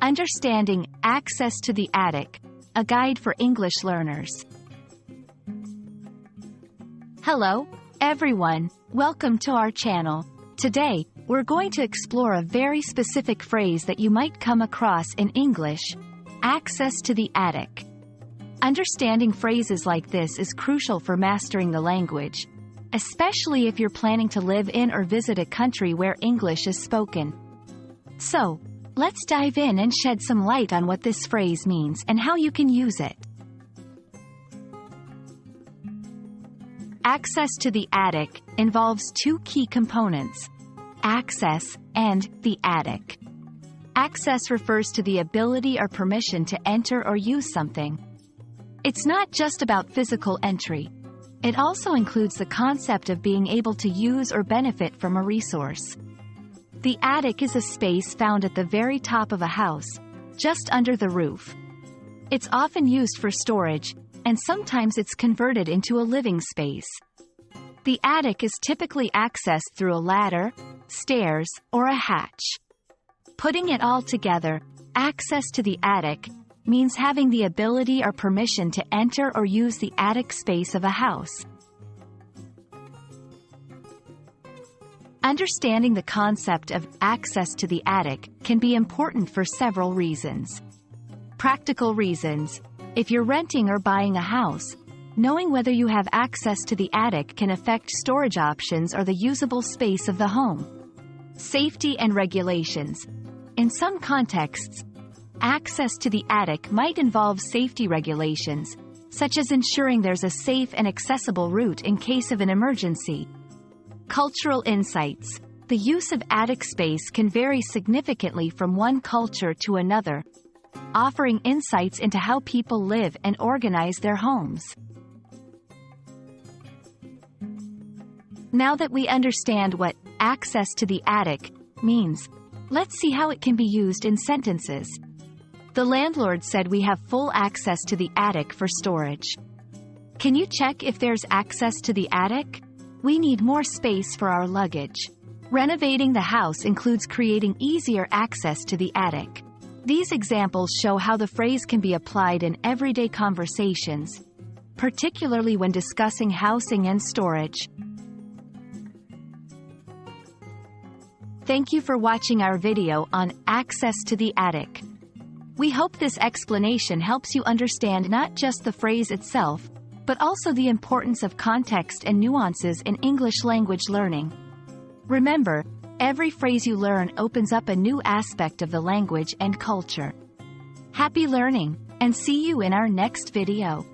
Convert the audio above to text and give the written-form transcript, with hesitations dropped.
Understanding Access to the Attic, a guide for English learners. Hello, everyone. Welcome to our channel. Today, we're going to explore a very specific phrase that you might come across in English: access to the attic. Understanding phrases like this is crucial for mastering the language, especially if you're planning to live in or visit a country where English is spoken. So, let's dive in and shed some light on what this phrase means and how you can use it. Access to the attic involves two key components: access and the attic. Access refers to the ability or permission to enter or use something. It's not just about physical entry. It also includes the concept of being able to use or benefit from a resource. The attic is a space found at the very top of a house, just under the roof. It's often used for storage, and sometimes it's converted into a living space. The attic is typically accessed through a ladder, stairs, or a hatch. Putting it all together, access to the attic means having the ability or permission to enter or use the attic space of a house. Understanding the concept of access to the attic can be important for several reasons. Practical reasons: if you're renting or buying a house, knowing whether you have access to the attic can affect storage options or the usable space of the home. Safety and regulations: in some contexts, access to the attic might involve safety regulations, such as ensuring there's a safe and accessible route in case of an emergency. Cultural insights: the use of attic space can vary significantly from one culture to another, offering insights into how people live and organize their homes. Now that we understand what access to the attic means, let's see how it can be used in sentences. The landlord said we have full access to the attic for storage. Can you check if there's access to the attic? We need more space for our luggage. Renovating the house includes creating easier access to the attic. These examples show how the phrase can be applied in everyday conversations, particularly when discussing housing and storage. Thank you for watching our video on access to the attic. We hope this explanation helps you understand not just the phrase itself, but also the importance of context and nuances in English language learning. Remember, every phrase you learn opens up a new aspect of the language and culture. Happy learning, and see you in our next video.